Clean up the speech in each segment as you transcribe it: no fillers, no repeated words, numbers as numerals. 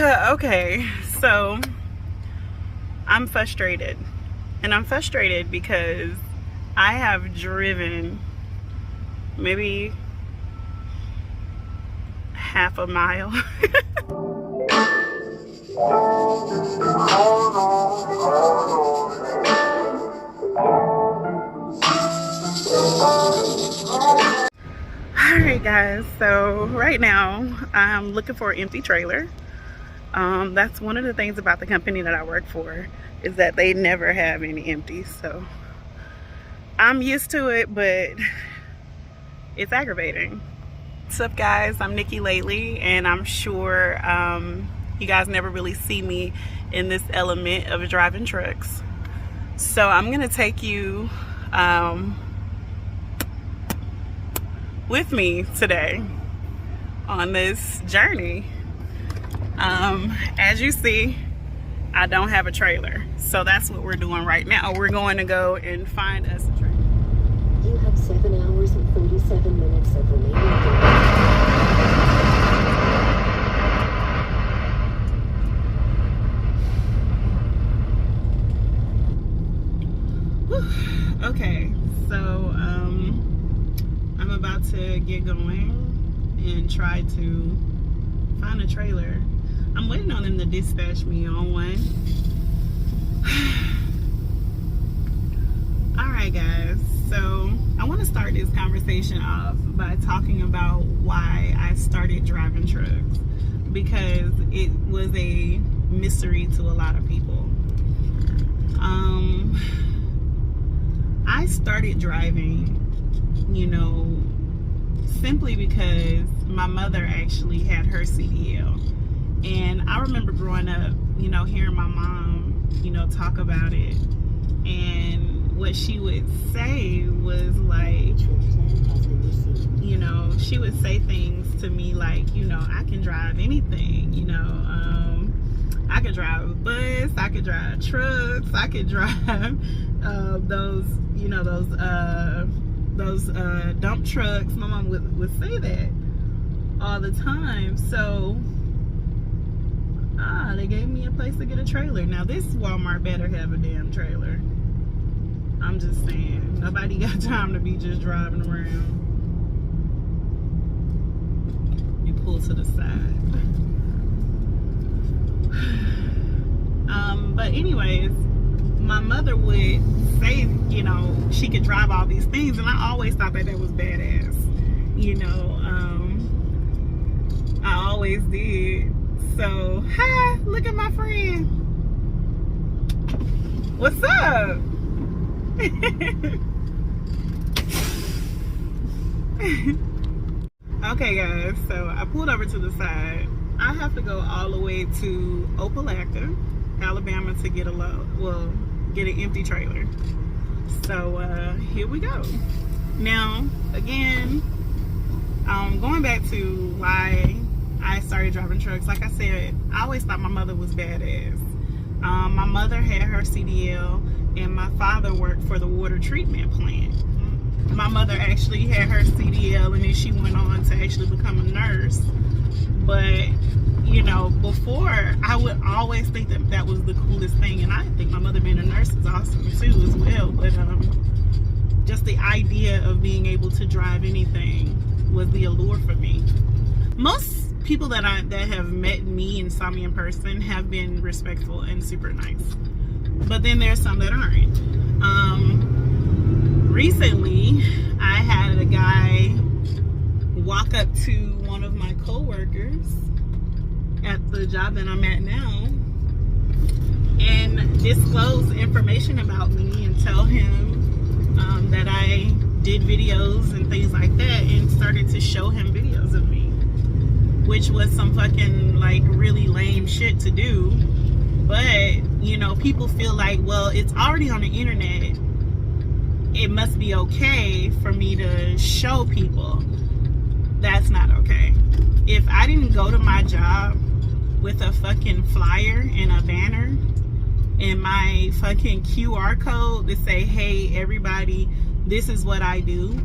Okay, so I'm frustrated. And I'm frustrated because I have driven maybe half a mile. Alright guys, so right now I'm looking for an empty trailer. That's one of the things about the company that I work for, is that they never have any empties. So I'm used to it, but it's aggravating. What's up guys, I'm Nikki Lately, and I'm sure you guys never really see me in this element of driving trucks. So I'm gonna take you with me today on this journey. As you see, I don't have a trailer, so that's what we're doing right now. We're going to go and find us a trailer. You have 7 hours and 37 minutes of remaining time. Okay, so I'm about to get going and try to find a trailer. I'm waiting on them to dispatch me on one. Alright guys, so I want to start this conversation off by talking about why I started driving trucks, because it was a mystery to a lot of people. I started driving, simply because my mother actually had her CDL. And I remember growing up, hearing my mom, talk about it. And what she would say was like, she would say things to me like, I can drive anything, I could drive a bus, I could drive trucks, I could drive those dump trucks. My mom would say that all the time. So they gave me a place to get a trailer. Now this Walmart better have a damn trailer. I'm just saying, nobody got time to be just driving around. You pull to the side. But anyways, my mother would say, she could drive all these things, and I always thought that was badass. I always did. So, hi, look at my friend. What's up? Okay guys, so I pulled over to the side. I have to go all the way to Opelika, Alabama to get get an empty trailer. So here we go. Now again, going back to why I started driving trucks. Like I said, I always thought my mother was badass. My mother had her CDL, and my father worked for the water treatment plant. My mother actually had her CDL, and then she went on to actually become a nurse. But before, I would always think that was the coolest thing, and I think my mother being a nurse is awesome too as well. But just the idea of being able to drive anything was the allure for me. Most people that have met me and saw me in person have been respectful and super nice, but then there's some that aren't. Recently I had a guy walk up to one of my co-workers at the job that I'm at now and disclose information about me and tell him that I did videos and things like that, and started to show him videos of me, which was some fucking like really lame shit to do. But people feel like, well, it's already on the internet, it must be okay for me to show people. That's not okay. If I didn't go to my job with a fucking flyer and a banner and my fucking QR code to say, hey everybody, this is what I do,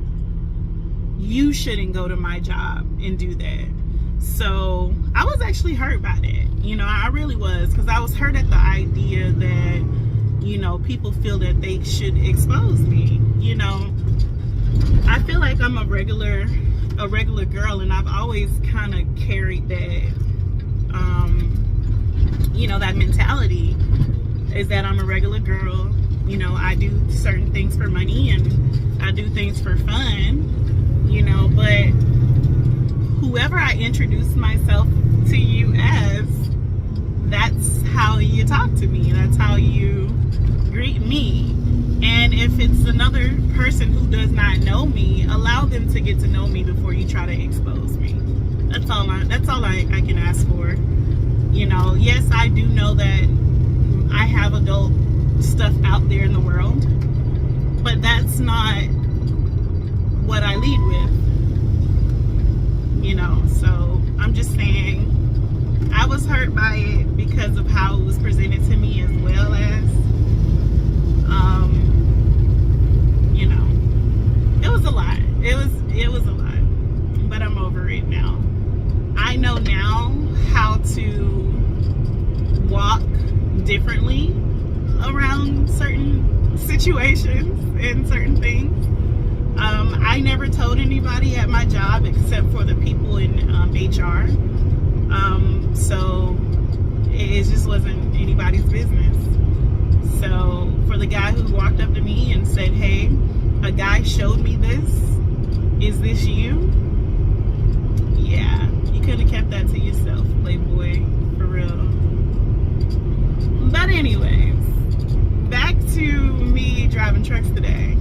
you shouldn't go to my job and do that. So I was actually hurt by that. You know, I really was, because I was hurt at the idea that, you know, people feel that they should expose me. You know, I feel like I'm a regular girl, and I've always kind of carried that, you know, that mentality is that I'm a regular girl. You know, I do certain things for money and I do things for fun, you know, but whoever I introduce myself to you as, that's how you talk to me. That's how you greet me. And if it's another person who does not know me, allow them to get to know me before you try to expose me. That's all I can ask for. You know, yes, I do know that I have adult stuff out there in the world, but that's not what I lead with. You know, so I'm just saying I was hurt by it because of how it was presented to me, as well as you know, it was a lot. It was a lot, but I'm over it now. I know now how to walk differently around certain situations and certain things. I never told anybody at my job except for the people in HR. So it just wasn't anybody's business. So for the guy who walked up to me and said, "Hey, a guy showed me this. Is this you?" Yeah, you could have kept that to yourself, Playboy, for real. But anyways, back to me driving trucks today.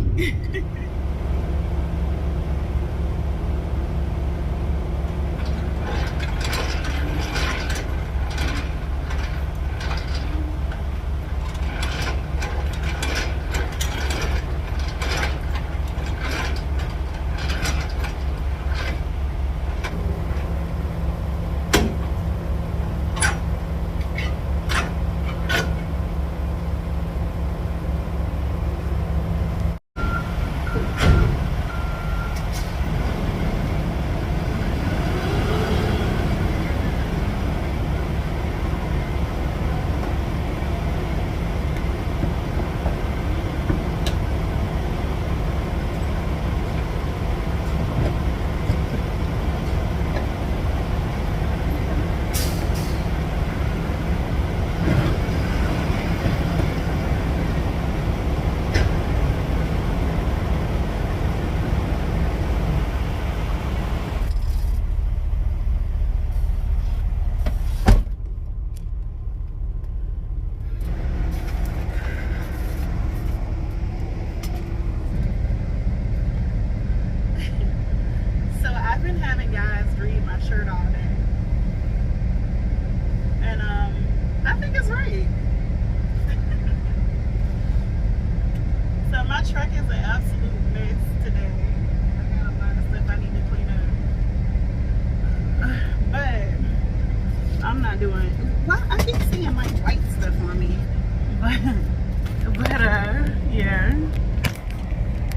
Yeah.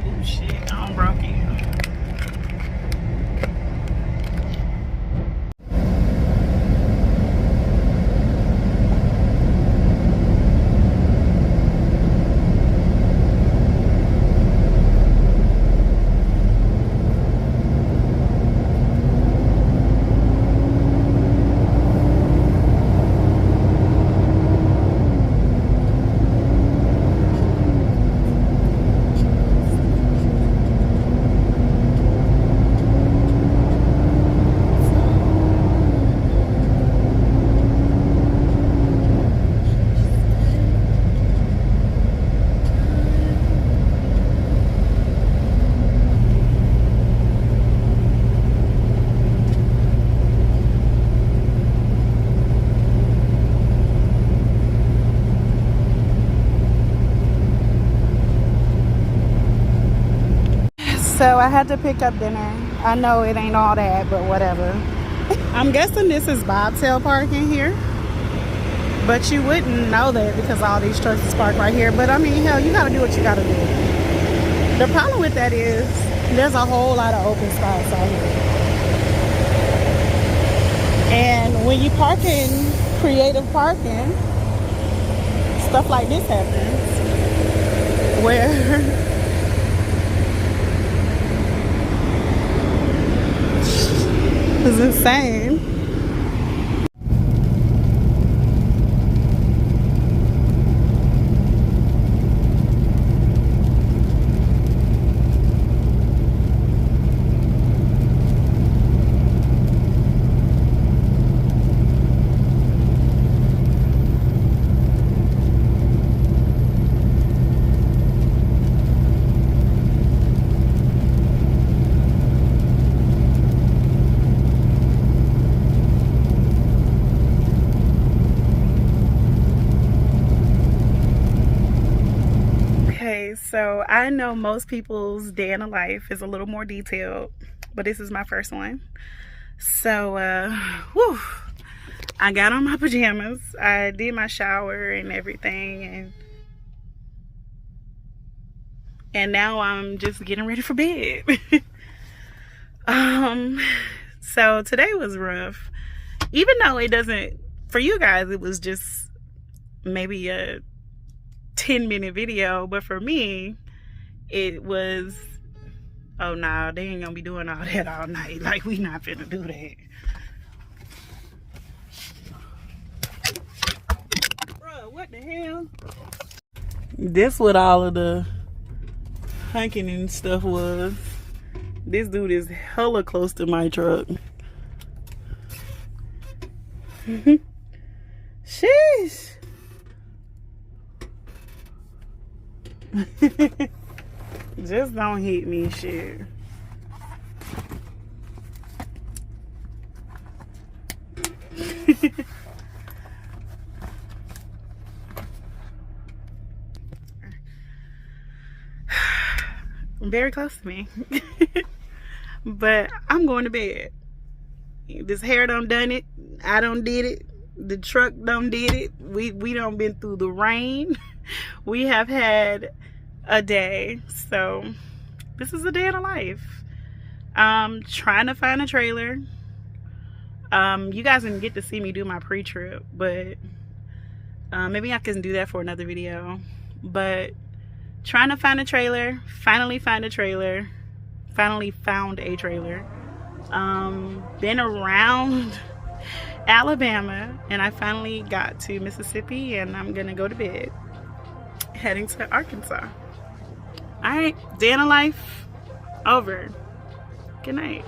Oh shit, I broke it. So I had to pick up dinner. I know it ain't all that, but whatever. I'm guessing this is bobtail parking here, but you wouldn't know that because all these trucks is parked right here. But I mean, hell, you gotta do what you gotta do. The problem with that is there's a whole lot of open spots out here. And when you park in creative parking, stuff like this happens where it's insane. So I know most people's day in a life is a little more detailed, but this is my first one. So I got on my pajamas, I did my shower and everything, and now I'm just getting ready for bed. So today was rough, even though it doesn't, for you guys it was just maybe a 10-minute video, but for me it was, oh nah, they ain't gonna be doing all that all night. Like, we not finna do that. Bruh, what the hell? This what all of the hunking and stuff was. This dude is hella close to my truck. Sheesh. Just don't hit me, shit. Very close to me. But I'm going to bed. This hair done it. I done did it. The truck done did it. We done been through the rain. We have had a day. So this is a day in the life. Trying to find a trailer. You guys didn't get to see me do my pre-trip, but maybe I can do that for another video. But trying to find a trailer, finally found a trailer. Been around Alabama, and I finally got to Mississippi, and I'm gonna go to bed, heading to Arkansas. All right, day in the life over. Good night.